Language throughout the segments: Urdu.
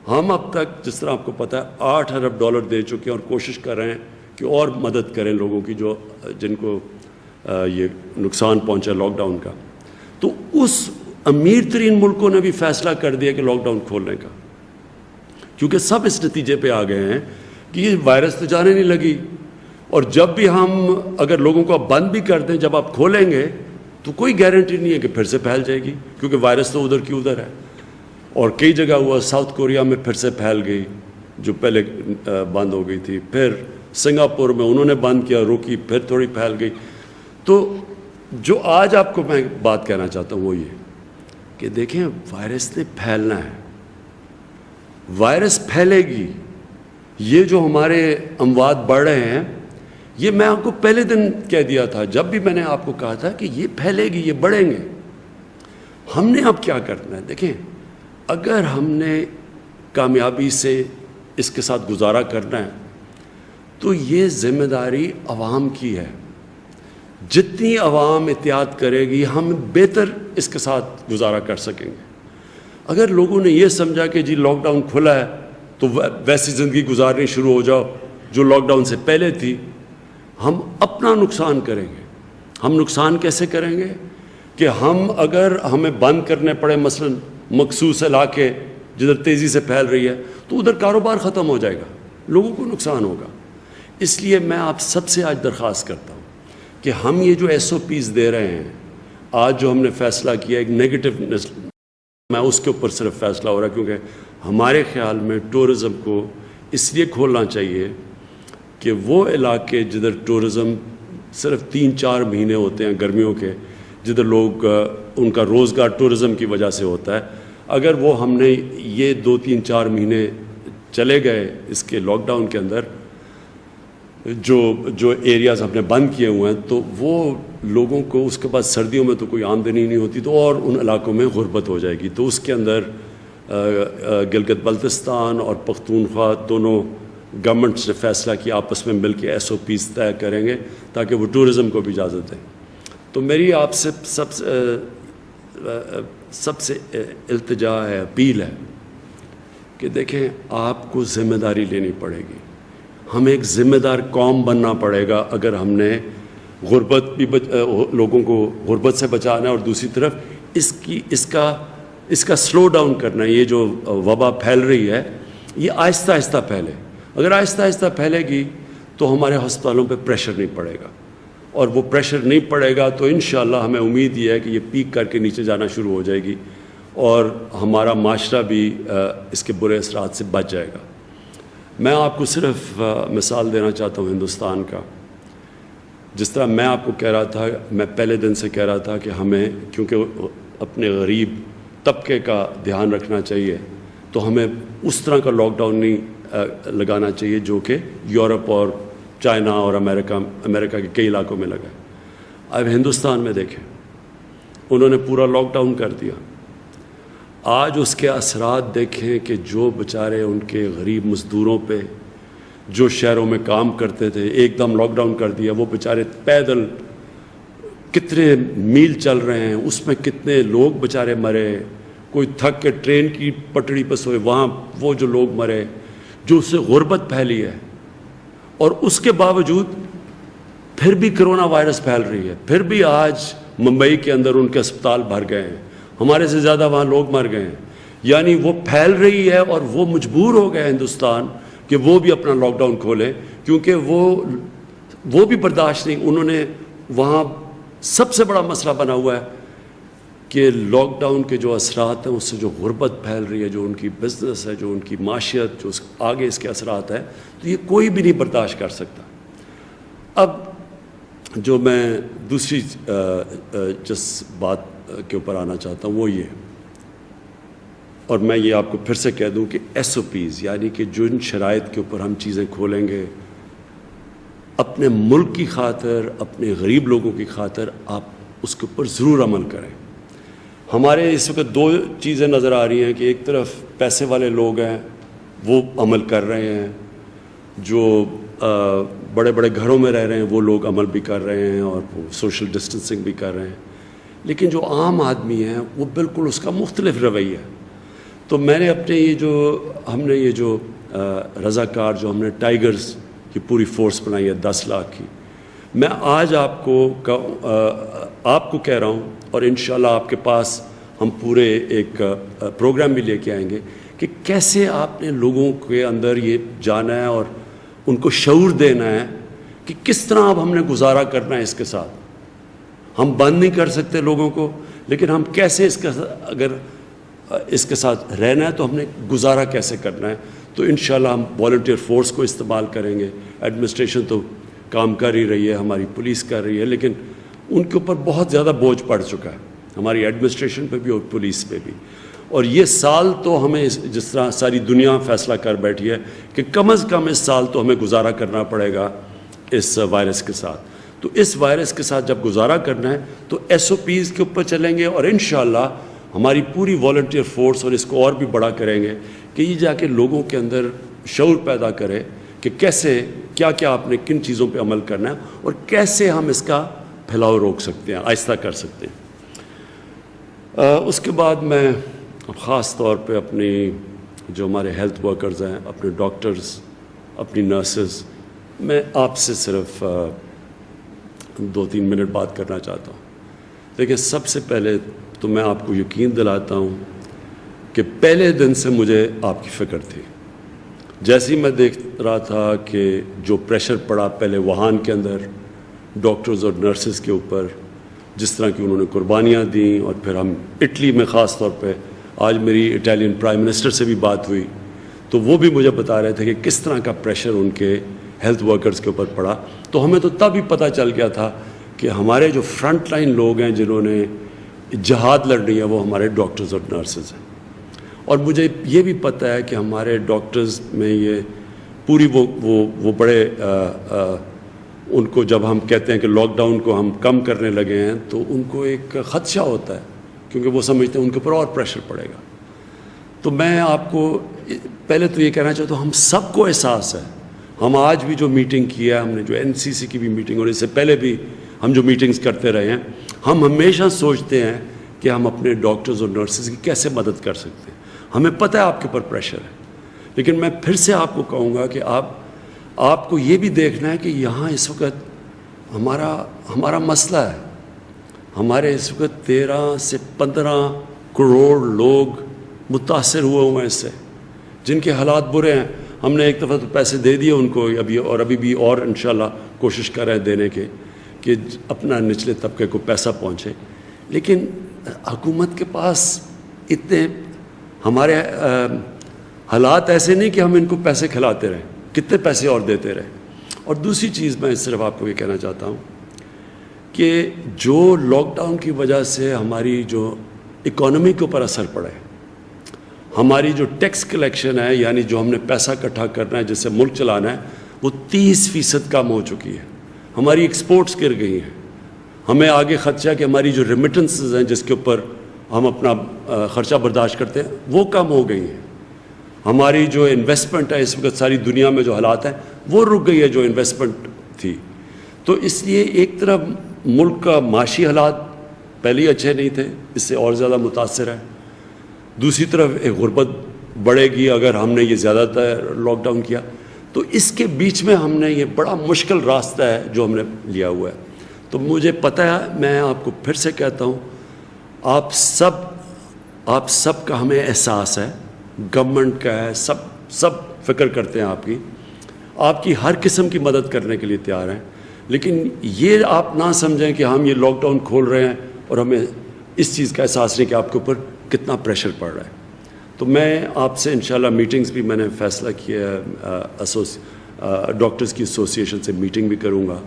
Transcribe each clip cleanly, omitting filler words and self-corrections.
ہم اب تک جس طرح آپ کو پتہ ہے 8 ارب ڈالر دے چکے ہیں اور کوشش کر رہے ہیں کہ اور مدد کریں لوگوں کی جن کو یہ نقصان پہنچا لاک ڈاؤن کا. تو اس امیر ترین ملکوں نے بھی فیصلہ کر دیا کہ لاک ڈاؤن کھولنے کا، کیونکہ سب اس نتیجے پہ آ گئے ہیں کہ یہ وائرس تو جانے نہیں لگی، اور جب بھی ہم اگر لوگوں کو اب بند بھی کر دیں، جب آپ کھولیں گے تو کوئی گارنٹی نہیں ہے کہ پھر سے پھیل جائے گی، کیونکہ وائرس تو ادھر کی ادھر ہے. اور کئی جگہ ہوا، ساؤتھ کوریا میں پھر سے پھیل گئی جو پہلے بند ہو گئی تھی، پھر سنگاپور میں انہوں نے بند کیا، روکی، پھر تھوڑی پھیل گئی. تو جو آج آپ کو میں بات کہنا چاہتا ہوں وہ یہ کہ دیکھیں وائرس نے پھیلنا ہے، وائرس پھیلے گی. یہ جو ہمارے اموات بڑھ رہے ہیں، یہ میں آپ کو پہلے دن کہہ دیا تھا جب بھی میں نے آپ کو کہا تھا کہ یہ پھیلے گی، یہ بڑھیں گے. ہم نے اب کیا کرنا ہے؟ دیکھیں اگر ہم نے کامیابی سے اس کے ساتھ گزارا کرنا ہے تو یہ ذمہ داری عوام کی ہے. جتنی عوام احتیاط کرے گی ہم بہتر اس کے ساتھ گزارا کر سکیں گے. اگر لوگوں نے یہ سمجھا کہ جی لاک ڈاؤن کھلا ہے تو ویسی زندگی گزارنی شروع ہو جاؤ جو لاک ڈاؤن سے پہلے تھی، ہم اپنا نقصان کریں گے. ہم نقصان کیسے کریں گے کہ اگر ہمیں بند کرنے پڑے مثلا مخصوص علاقے جدھر تیزی سے پھیل رہی ہے تو ادھر کاروبار ختم ہو جائے گا، لوگوں کو نقصان ہوگا. اس لیے میں آپ سب سے آج درخواست کرتا ہوں کہ ہم یہ جو ایس او پیز دے رہے ہیں، آج جو ہم نے فیصلہ کیا ایک نیگیٹو، میں اس کے اوپر صرف فیصلہ ہو رہا ہے کیونکہ ہمارے خیال میں ٹورزم کو اس لیے کھولنا چاہیے کہ وہ علاقے جدھر ٹورزم صرف 3-4 مہینے ہوتے ہیں گرمیوں کے، جدھر لوگ ان کا روزگار ٹورزم کی وجہ سے ہوتا ہے، اگر وہ ہم نے یہ 2-3-4 مہینے چلے گئے اس کے لاک ڈاؤن کے اندر، جو ایریاز ہم نے بند کیے ہوئے ہیں، تو وہ لوگوں کو اس کے بعد سردیوں میں تو کوئی آمدنی نہیں ہوتی تو اور ان علاقوں میں غربت ہو جائے گی. تو اس کے اندر گلگت بلتستان اور پختونخوا دونوں گورنمنٹس نے فیصلہ کیا آپس میں مل کے ایس او پیز طے کریں گے تاکہ وہ ٹورزم کو بھی اجازت دیں. تو میری آپ سے سب سے التجا ہے، اپیل ہے کہ دیکھیں آپ کو ذمہ داری لینی پڑے گی. ہمیں ایک ذمہ دار قوم بننا پڑے گا اگر ہم نے غربت بھی لوگوں کو غربت سے بچانا ہے، اور دوسری طرف اس کا سلو ڈاؤن کرنا ہے. یہ جو وبا پھیل رہی ہے یہ آہستہ آہستہ پھیلے. اگر آہستہ آہستہ پھیلے گی تو ہمارے ہسپتالوں پہ پریشر نہیں پڑے گا، اور وہ پریشر نہیں پڑے گا تو انشاءاللہ ہمیں امید یہ ہے کہ یہ پیک کر کے نیچے جانا شروع ہو جائے گی اور ہمارا معاشرہ بھی اس کے برے اثرات سے بچ جائے گا. میں آپ کو صرف مثال دینا چاہتا ہوں ہندوستان کا. جس طرح میں آپ کو کہہ رہا تھا، میں پہلے دن سے کہہ رہا تھا کہ ہمیں کیونکہ اپنے غریب طبقے کا دھیان رکھنا چاہیے تو ہمیں اس طرح کا لاک ڈاؤن نہیں لگانا چاہیے جو کہ یورپ اور چائنا اور امریکہ کے کئی علاقوں میں لگا ہے. اب ہندوستان میں دیکھیں، انہوں نے پورا لاک ڈاؤن کر دیا. آج اس کے اثرات دیکھیں کہ جو بیچارے ان کے غریب مزدوروں پہ جو شہروں میں کام کرتے تھے، ایک دم لاک ڈاؤن کر دیا. وہ بیچارے پیدل کتنے میل چل رہے ہیں، اس میں کتنے لوگ بیچارے مرے. کوئی تھک کے ٹرین کی پٹڑی پہ سوئے، وہاں وہ جو لوگ مرے، جو اس سے غربت پھیلی ہے. اور اس کے باوجود پھر بھی کرونا وائرس پھیل رہی ہے. پھر بھی آج ممبئی کے اندر ان کے اسپتال بھر گئے ہیں، ہمارے سے زیادہ وہاں لوگ مر گئے ہیں. یعنی وہ پھیل رہی ہے اور وہ مجبور ہو گئے ہندوستان کہ وہ بھی اپنا لاک ڈاؤن کھولیں، کیونکہ وہ بھی برداشت نہیں. انہوں نے وہاں سب سے بڑا مسئلہ بنا ہوا ہے کہ لاک ڈاؤن کے جو اثرات ہیں اس سے جو غربت پھیل رہی ہے، جو ان کی بزنس ہے، جو ان کی معیشت، جو آگے اس کے اثرات ہیں، تو یہ کوئی بھی نہیں برداشت کر سکتا. اب جو میں دوسری جس بات کے اوپر آنا چاہتا ہوں وہ یہ، اور میں یہ آپ کو پھر سے کہہ دوں کہ ایس او پیز، یعنی کہ جن شرائط کے اوپر ہم چیزیں کھولیں گے، اپنے ملک کی خاطر، اپنے غریب لوگوں کی خاطر آپ اس کے اوپر ضرور عمل کریں. ہمارے اس وقت 2 چیزیں نظر آ رہی ہیں کہ ایک طرف پیسے والے لوگ ہیں وہ عمل کر رہے ہیں، جو بڑے بڑے گھروں میں رہ رہے ہیں وہ لوگ عمل بھی کر رہے ہیں اور سوشل ڈسٹنسنگ بھی کر رہے ہیں. لیکن جو عام آدمی ہیں وہ بالکل اس کا مختلف رویہ ہے. تو میں نے اپنے یہ جو ہم نے یہ جو رضاکار جو ہم نے ٹائیگرز کی پوری فورس بنائی ہے 10 لاکھ کی، میں آج آپ کو کہہ رہا ہوں، اور انشاءاللہ آپ کے پاس ہم پورے ایک پروگرام بھی لے کے آئیں گے کہ کیسے آپ نے لوگوں کے اندر یہ جانا ہے اور ان کو شعور دینا ہے کہ کس طرح اب ہم نے گزارا کرنا ہے اس کے ساتھ۔ ہم بند نہیں کر سکتے لوگوں کو، لیکن ہم کیسے اگر اس کے ساتھ رہنا ہے تو ہم نے گزارا کیسے کرنا ہے۔ تو انشاءاللہ ہم والنٹیئر فورس کو استعمال کریں گے۔ ایڈمنسٹریشن تو کام کر ہی رہی ہے، ہماری پولیس کر رہی ہے، لیکن ان کے اوپر بہت زیادہ بوجھ پڑ چکا ہے، ہماری ایڈمنسٹریشن پہ بھی اور پولیس پہ بھی۔ اور یہ سال تو ہمیں جس طرح ساری دنیا فیصلہ کر بیٹھی ہے کہ کم از کم اس سال تو ہمیں گزارا کرنا پڑے گا اس وائرس کے ساتھ۔ تو اس وائرس کے ساتھ جب گزارا کرنا ہے تو SOPs کے اوپر چلیں گے، اور انشاءاللہ ہماری پوری والنٹیئر فورس، اور اس کو اور بھی بڑا کریں گے کہ یہ جا کے لوگوں کے اندر شعور پیدا کرے کہ کیسے کیا آپ نے کن چیزوں پہ عمل کرنا ہے اور کیسے ہم اس کا پھیلاؤ روک سکتے ہیں، آہستہ کر سکتے ہیں۔ اس کے بعد میں خاص طور پہ اپنی جو ہمارے ہیلتھ ورکرز ہیں، اپنے ڈاکٹرز، اپنی نرسز، میں آپ سے صرف 2-3 منٹ بات کرنا چاہتا ہوں۔ دیکھیں، سب سے پہلے تو میں آپ کو یقین دلاتا ہوں کہ پہلے دن سے مجھے آپ کی فکر تھی۔ جیسے ہی میں دیکھ رہا تھا کہ جو پریشر پڑا پہلے ووہان کے اندر ڈاکٹرز اور نرسز کے اوپر، جس طرح کی انہوں نے قربانیاں دیں، اور پھر ہم اٹلی میں خاص طور پہ آج میری اٹالین پرائم منسٹر سے بھی بات ہوئی تو وہ بھی مجھے بتا رہے تھے کہ کس طرح کا پریشر ان کے ہیلتھ ورکرز کے اوپر پڑا۔ تو ہمیں تو تب ہی پتہ چل گیا تھا کہ ہمارے جو فرنٹ لائن لوگ ہیں جنہوں نے جہاد لڑنی ہے وہ ہمارے ڈاکٹرز اور نرسز ہیں۔ اور مجھے یہ بھی پتہ ہے کہ ہمارے ڈاکٹرز میں یہ پوری وہ بڑے ان کو جب ہم کہتے ہیں کہ لاک ڈاؤن کو ہم کم کرنے لگے ہیں تو ان کو ایک خدشہ ہوتا ہے، کیونکہ وہ سمجھتے ہیں ان کے اوپر اور پریشر پڑے گا۔ تو میں آپ کو پہلے تو یہ کہنا چاہتا ہوں، ہم سب کو احساس ہے۔ ہم آج بھی جو میٹنگ کی ہے، ہم نے جو NCC کی بھی میٹنگ، اور اس سے پہلے بھی ہم جو میٹنگز کرتے رہے ہیں، ہم ہمیشہ سوچتے ہیں کہ ہم اپنے ڈاکٹرز اور نرسز کی کیسے مدد کر سکتے ہیں۔ ہمیں پتہ ہے آپ کے اوپر پریشر ہے، لیکن میں پھر سے آپ کو کہوں گا کہ آپ کو یہ بھی دیکھنا ہے کہ یہاں اس وقت ہمارا مسئلہ ہے۔ ہمارے اس وقت 13 سے 15 کروڑ لوگ متاثر ہوئے ہیں اس سے، جن کے حالات برے ہیں۔ ہم نے ایک دفعہ تو پیسے دے دیے ان کو ابھی بھی اور انشاءاللہ کوشش کر رہے ہیں دینے کے کہ اپنا نچلے طبقے کو پیسہ پہنچے، لیکن حکومت کے پاس اتنے ہمارے حالات ایسے نہیں کہ ہم ان کو پیسے کھلاتے رہیں، کتنے پیسے اور دیتے رہیں۔ اور دوسری چیز میں صرف آپ کو یہ کہنا چاہتا ہوں کہ جو لاک ڈاؤن کی وجہ سے ہماری جو اکانومی کے اوپر اثر پڑا ہے، ہماری جو ٹیکس کلیکشن ہے، یعنی جو ہم نے پیسہ اکٹھا کرنا ہے جس سے ملک چلانا ہے، وہ 30% کم ہو چکی ہے۔ ہماری ایکسپورٹس گر گئی ہیں۔ ہمیں آگے خدشہ کہ ہماری جو ریمیٹنسز ہیں جس کے اوپر ہم اپنا خرچہ برداشت کرتے ہیں وہ کم ہو گئی ہیں۔ ہماری جو انویسٹمنٹ ہے اس وقت ساری دنیا میں جو حالات ہیں وہ رک گئی ہے جو انویسٹمنٹ تھی۔ تو اس لیے ایک طرف ملک کا معاشی حالات پہلے ہی اچھے نہیں تھے، اس سے اور زیادہ متاثر ہے۔ دوسری طرف ایک غربت بڑھے گی اگر ہم نے یہ زیادہ تر لاک ڈاؤن کیا، تو اس کے بیچ میں ہم نے یہ بڑا مشکل راستہ ہے جو ہم نے لیا ہوا ہے۔ تو مجھے پتہ ہے، میں آپ کو پھر سے کہتا ہوں، آپ سب کا ہمیں احساس ہے، گورنمنٹ کا ہے، سب فکر کرتے ہیں آپ کی ہر قسم کی مدد کرنے کے لیے تیار ہیں، لیکن یہ آپ نہ سمجھیں کہ ہم یہ لاک ڈاؤن کھول رہے ہیں اور ہمیں اس چیز کا احساس نہیں کہ آپ کے اوپر کتنا پریشر پڑ رہا ہے۔ تو میں آپ سے انشاءاللہ میٹنگز بھی میں نے فیصلہ کیا ہے، ڈاکٹرز کی ایسوسیشن سے میٹنگ بھی کروں گا،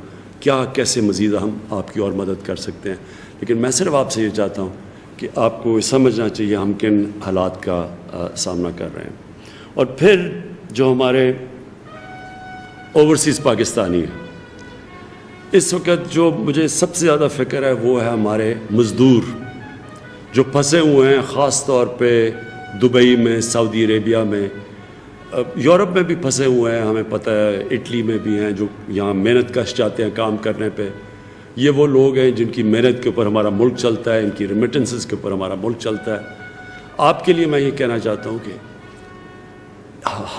کیسے مزید ہم آپ کی اور مدد کر سکتے ہیں۔ لیکن میں صرف آپ سے یہ چاہتا ہوں کہ آپ کو سمجھنا چاہیے ہم کن حالات کا سامنا کر رہے ہیں۔ اور پھر جو ہمارے اوورسیز پاکستانی ہیں، اس وقت جو مجھے سب سے زیادہ فکر ہے وہ ہے ہمارے مزدور جو پھنسے ہوئے ہیں، خاص طور پہ دبئی میں، سعودی عربیہ میں، یورپ میں بھی پھنسے ہوئے ہیں، ہمیں پتہ ہے اٹلی میں بھی ہیں جو یہاں محنت کش جاتے ہیں کام کرنے پہ۔ یہ وہ لوگ ہیں جن کی محنت کے اوپر ہمارا ملک چلتا ہے، ان کی ریمیٹنسز کے اوپر ہمارا ملک چلتا ہے۔ آپ کے لیے میں یہ کہنا چاہتا ہوں کہ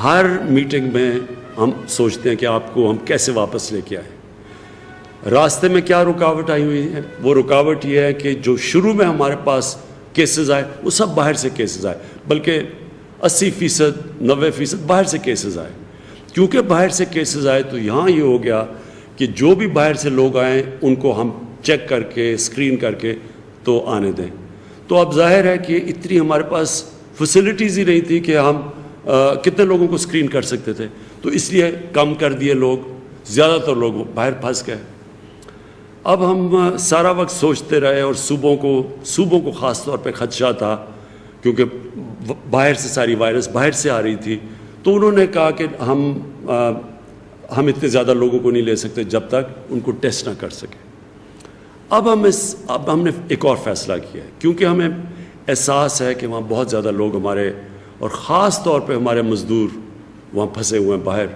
ہر میٹنگ میں ہم سوچتے ہیں کہ آپ کو ہم کیسے واپس لے کے آئیں. راستے میں کیا رکاوٹ آئی ہوئی ہے؟ وہ رکاوٹ یہ ہے کہ جو شروع میں ہمارے پاس کیسز آئے وہ سب باہر سے کیسز آئے، بلکہ 80%، 90% باہر سے کیسز آئے. کیونکہ باہر سے کیسز آئے تو یہاں یہ ہو گیا کہ جو بھی باہر سے لوگ آئیں ان کو ہم چیک کر کے اسکرین کر کے تو آنے دیں. تو اب ظاہر ہے کہ اتنی ہمارے پاس فیسلٹیز ہی نہیں تھی کہ ہم کتنے لوگوں کو اسکرین کر سکتے تھے، تو اس لیے کم کر دیے لوگ، زیادہ تر لوگ باہر پھنس گئے. اب ہم سارا وقت سوچتے رہے، اور صوبوں کو خاص طور پہ خدشہ تھا کیونکہ باہر سے ساری وائرس باہر سے آ رہی تھی. تو انہوں نے کہا کہ ہم اتنے زیادہ لوگوں کو نہیں لے سکتے جب تک ان کو ٹیسٹ نہ کر سکیں. اب ہم نے ایک اور فیصلہ کیا ہے، کیونکہ ہمیں احساس ہے کہ وہاں بہت زیادہ لوگ ہمارے، اور خاص طور پہ ہمارے مزدور وہاں پھنسے ہوئے ہیں باہر.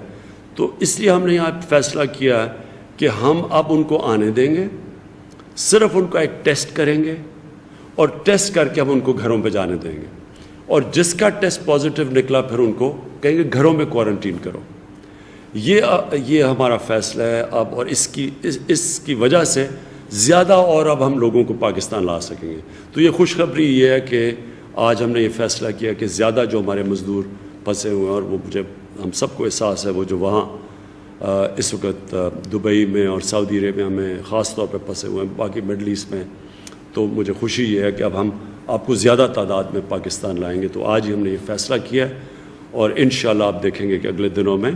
تو اس لیے ہم نے یہاں فیصلہ کیا کہ ہم اب ان کو آنے دیں گے، صرف ان کا ایک ٹیسٹ کریں گے، اور ٹیسٹ کر کے ہم ان کو گھروں پہ جانے دیں گے. اور جس کا ٹیسٹ پازیٹیو نکلا پھر ان کو کہیں گے گھروں میں کوارنٹین کرو. یہ ہمارا فیصلہ ہے اب، اور اس کی وجہ سے زیادہ اور اب ہم لوگوں کو پاکستان لا سکیں گے. تو یہ خوشخبری یہ ہے کہ آج ہم نے یہ فیصلہ کیا کہ زیادہ جو ہمارے مزدور پھنسے ہوئے ہیں، اور وہ ہم سب کو احساس ہے، وہ جو وہاں اس وقت دبئی میں اور سعودی عربیہ میں خاص طور پہ پھنسے ہوئے ہیں، باقی مڈل ایسٹ میں، تو مجھے خوشی یہ ہے کہ اب ہم آپ کو زیادہ تعداد میں پاکستان لائیں گے. تو آج ہی ہم نے یہ فیصلہ کیا ہے، اور انشاءاللہ آپ دیکھیں گے کہ اگلے دنوں میں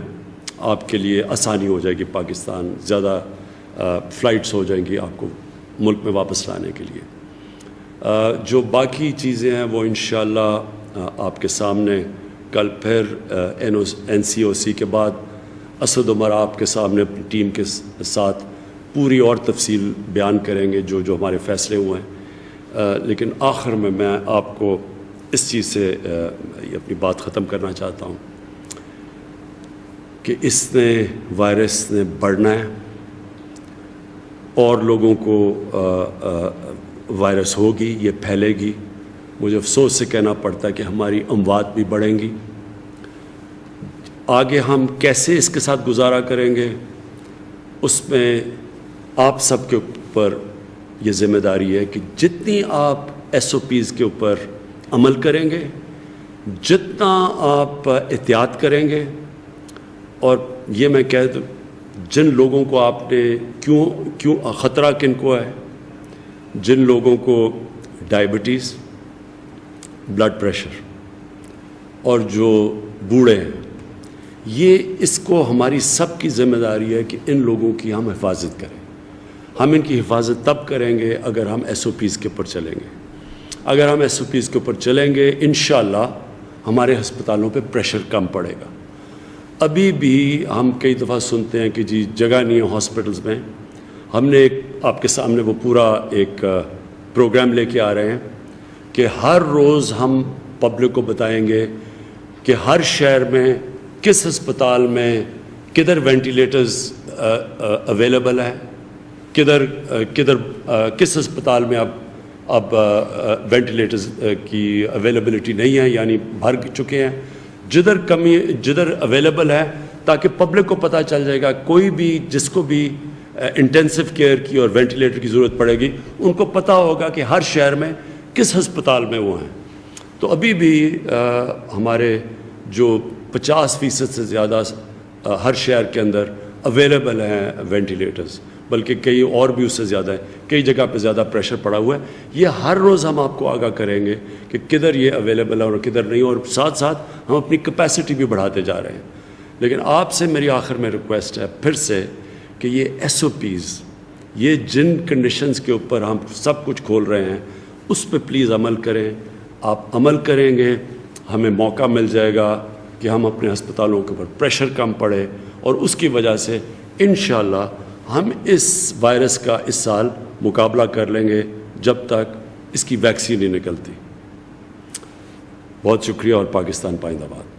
آپ کے لیے آسانی ہو جائے گی، پاکستان زیادہ فلائٹس ہو جائیں گی آپ کو ملک میں واپس لانے کے لیے. جو باقی چیزیں ہیں وہ انشاءاللہ آپ کے سامنے کل پھر NCOC کے بعد اسد عمر آپ کے سامنے اپنی ٹیم کے ساتھ پوری اور تفصیل بیان کریں گے جو ہمارے فیصلے ہوئے ہیں. لیکن آخر میں آپ کو اس چیز سے اپنی بات ختم کرنا چاہتا ہوں کہ اس وائرس نے بڑھنا ہے، اور لوگوں کو وائرس ہوگی، یہ پھیلے گی. مجھے افسوس سے کہنا پڑتا ہے کہ ہماری اموات بھی بڑھیں گی. آگے ہم کیسے اس کے ساتھ گزارا کریں گے، اس میں آپ سب کے اوپر یہ ذمہ داری ہے کہ جتنی آپ SOPs کے اوپر عمل کریں گے، جتنا آپ احتیاط کریں گے، اور یہ میں کہہ دوں جن لوگوں کو آپ نے کیوں خطرہ کن کو ہے، جن لوگوں کو ڈائبٹیز، بلڈ پریشر، اور جو بوڑھے ہیں، اس کو ہماری سب کی ذمہ داری ہے کہ ان لوگوں کی ہم حفاظت کریں. ہم ان کی حفاظت تب کریں گے اگر ہم SOPs کے اوپر چلیں گے. اگر ہم SOPs کے اوپر چلیں گے انشاءاللہ ہمارے ہسپتالوں پہ پریشر کم پڑے گا. ابھی بھی ہم کئی دفعہ سنتے ہیں کہ جی جگہ نہیں ہے ہاسپٹلز میں. ہم نے آپ کے سامنے وہ پورا ایک پروگرام لے کے آ رہے ہیں کہ ہر روز ہم پبلک کو بتائیں گے کہ ہر شہر میں کس ہسپتال میں کدھر وینٹیلیٹرز اویلیبل ہے، کس ہسپتال میں اب وینٹیلیٹرز کی اویلیبلٹی نہیں ہے، یعنی بھر چکے ہیں. جدھر اویلیبل ہے، تاکہ پبلک کو پتہ چل جائے گا، کوئی بھی جس کو بھی انٹینسو کیئر کی اور وینٹیلیٹر کی ضرورت پڑے گی ان کو پتہ ہوگا کہ ہر شہر میں کس ہسپتال میں وہ ہیں. تو ابھی بھی ہمارے جو 50% سے زیادہ ہر شہر کے اندر اویلیبل ہیں وینٹیلیٹرز، بلکہ کئی اور بھی اس سے زیادہ ہیں، کئی جگہ پہ زیادہ پریشر پڑا ہوا ہے. یہ ہر روز ہم آپ کو آگاہ کریں گے کہ کدھر یہ اویلیبل ہے اور کدھر نہیں، اور ساتھ ساتھ ہم اپنی کیپیسٹی بھی بڑھاتے جا رہے ہیں. لیکن آپ سے میری آخر میں ریکویسٹ ہے پھر سے کہ یہ SOPs، یہ جن کنڈیشنز کے اوپر ہم سب کچھ کھول رہے ہیں اس پہ پلیز عمل کریں. آپ عمل کریں گے ہمیں موقع مل جائے گا کہ ہم اپنے ہسپتالوں کے اوپر پریشر کم پڑے، اور اس کی وجہ سے انشاءاللہ ہم اس وائرس کا اس سال مقابلہ کر لیں گے جب تک اس کی ویکسین نہیں نکلتی. بہت شکریہ، اور پاکستان پائندہ باد.